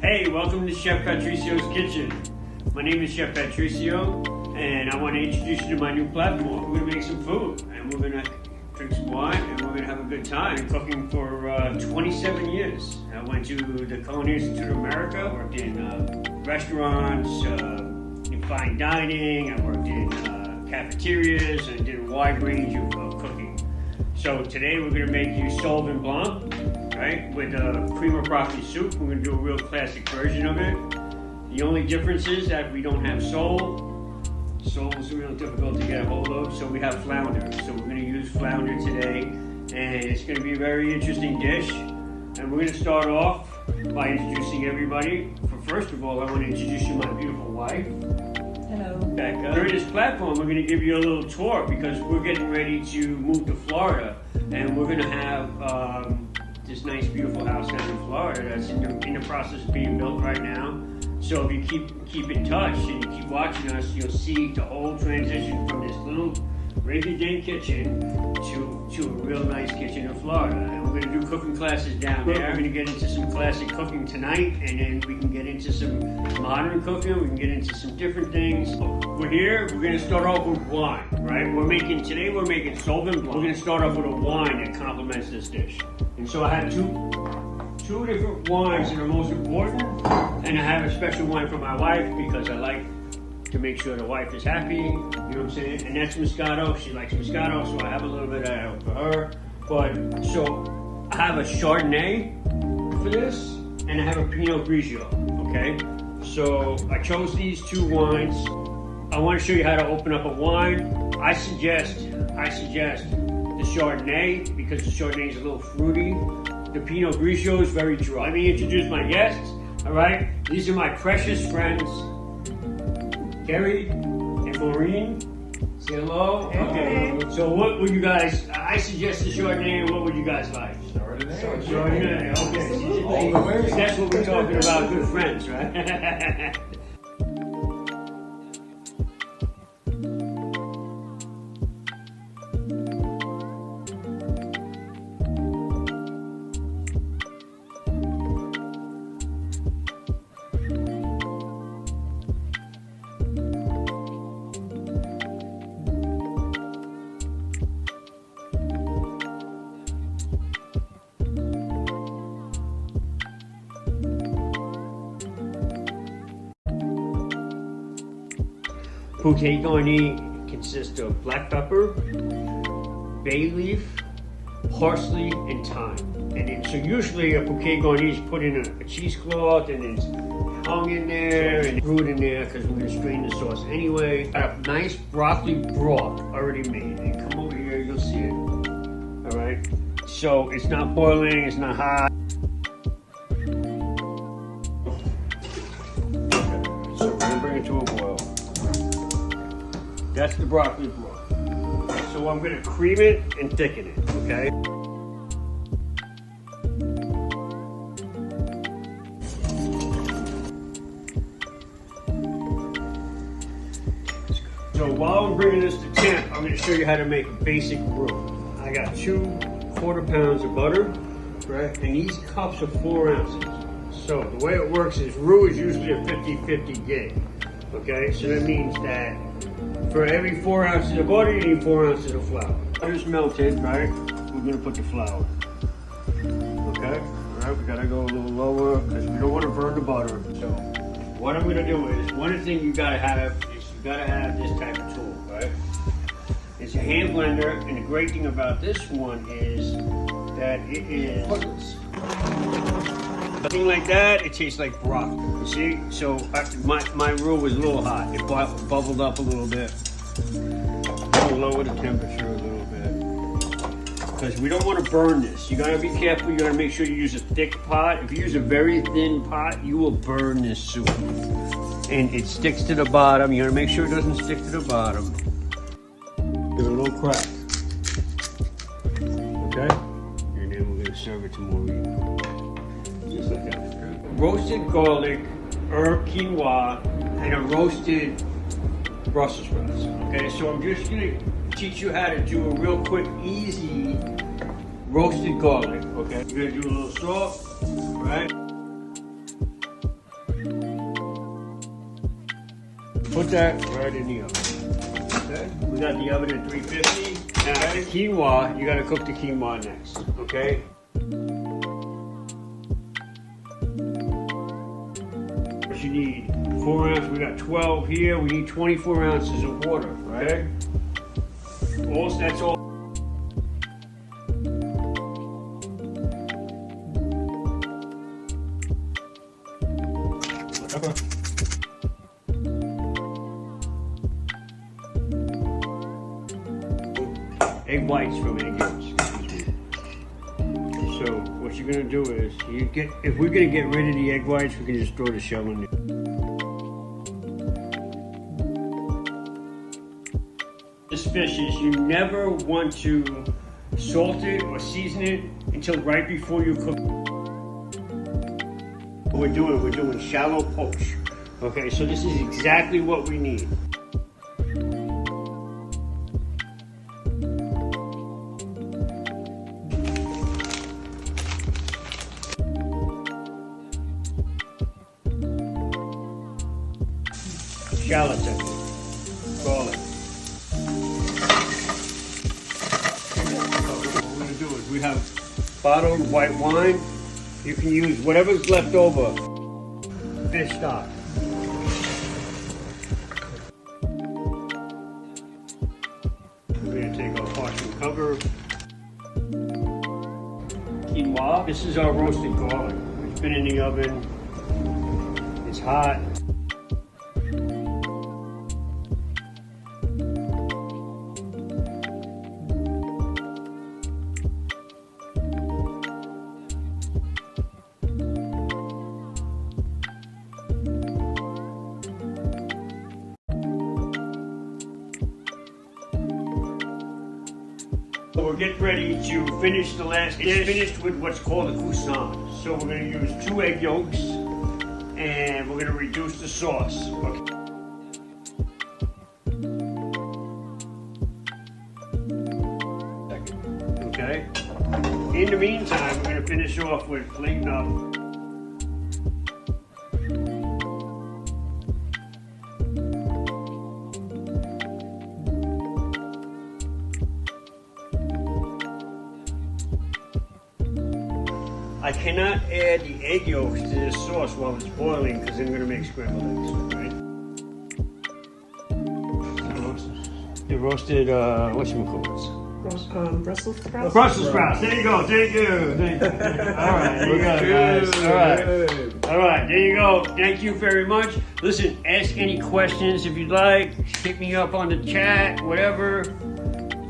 Hey, welcome to Chef Patricio's Kitchen. My name is Chef Patricio, and I want to introduce you to my new platform. We're going to make some food, and we're going to drink some wine, and we're going to have a good time. I've been cooking for 27 years. I went to the Culinary Institute of America, worked in restaurants, in fine dining, I worked in cafeterias, and did a wide range of cooking. So today we're going to make you Sole Vin Blanc, right, with cream of broccoli soup. We're going to do a real classic version of it. The only difference is that we don't have sole. Sole is real difficult to get a hold of, so we have flounder. So we're going to use flounder today, and it's going to be a very interesting dish. And we're going to start off by introducing everybody. First of all, I want to introduce you to my beautiful wife. Hello. Becca. During this platform, we're going to give you a little tour because we're getting ready to move to Florida, and we're going to have this nice, beautiful house down in Florida that's in the process of being built right now. So if you keep in touch and you keep watching us, you'll see the whole transition from this little rinky-dink kitchen to a real nice kitchen in Florida. And we're going to do cooking classes down there. We're going to get into some classic cooking tonight, and then we can get into some modern cooking. We can get into some different things. We're here. We're going to start off with wine, right? Today we're making Sole Vin Blanc. We're going to start off with a wine that complements this dish. And so I have two different wines that are most important, and I have a special wine for my wife because I like to make sure the wife is happy, you know what I'm saying? And that's Moscato. She likes Moscato, so I have a little bit of that for her. But so I have a Chardonnay for this, and I have a Pinot Grigio. Okay, so I chose these two wines. I want to show you how to open up a wine. I suggest the Chardonnay because the Chardonnay is a little fruity. The Pinot Grigio is very dry. Let me introduce my guests. All right, these are my precious friends, Kerry and Maureen. Say hello. Hey. Okay. So what would you guys? I suggest the Chardonnay. What would you guys like? Chardonnay. Okay. That's what we're talking about. Good friends, right? Bouquet garni consists of black pepper, bay leaf, parsley, and thyme. So usually a bouquet garni is put in a cheesecloth and it's hung in there and brewed in there because we're going to strain the sauce anyway. Got a nice broccoli broth already made. And come over here, you'll see it. All right. So it's not boiling, it's not hot. So we're going to bring it to a boil. That's the broccoli broth. So I'm going to cream it and thicken it, okay? So while I'm bringing this to temp, I'm going to show you how to make a basic roux. I got 2 quarter pounds of butter, right? And these cups are 4 ounces. So the way it works is roux is usually a 50-50 gig, okay? So that means that for every 4 ounces of butter, you need 4 ounces of flour. Butter's melted, right? We're gonna put the flour. Okay? All right, we gotta go a little lower because we don't want to burn the butter. So what I'm gonna do is, one thing you gotta have is you gotta have this type of tool, right? It's a hand blender, and the great thing about this one is that it is cordless. Nothing like that, it tastes like broth. You see? So my roux was a little hot. It bubbled up a little bit. I'll lower the temperature a little bit. Because we don't want to burn this. You gotta be careful, you gotta make sure you use a thick pot. If you use a very thin pot, you will burn this soup. And it sticks to the bottom. You gotta make sure it doesn't stick to the bottom. Give it a little crack. Okay? And then we're gonna serve it to Maureen. Just like that. Roasted garlic, herb quinoa, and a roasted Brussels sprouts. Okay, so I'm just gonna teach you how to do a real quick, easy roasted garlic. Okay, you're gonna do a little salt, right? put that right in the oven. Okay? We got the oven at 350. Now the quinoa, you gotta cook the quinoa next, okay? What you need, 4 ounces, we got 12 here, we need 24 ounces of water, right? Also, that's all. Egg whites from egg yolks. So what you're gonna do is if we're gonna get rid of the egg whites, we can just throw the shell in there. This fish is you never want to salt it or season it until right before you cook. What we're doing shallow poach. Okay, so this is exactly what we need. Shallots in it. Garlic. What we're going to do is we have bottled white wine. You can use whatever's left over. Fish stock. We're going to take our parchment cover. Quinoa. This is our roasted garlic. It's been in the oven. It's hot. We're getting ready to finish the last dish. It's finished with what's called a croissant. So we're going to use 2 egg yolks and we're going to reduce the sauce. Okay. In the meantime, we're going to finish off with plating up. I cannot add the egg yolks to this sauce while it's boiling because I'm going to make scrambled eggs, right? The roasted, whatchamacallits? Brussels sprouts. Brussels sprouts. There you go. Thank you. Thank you. All right. There you go, guys. All right. All right. There you go. Thank you very much. Listen, ask any questions if you'd like. Hit me up on the chat, whatever.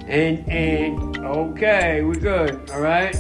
And okay, we're good. All right.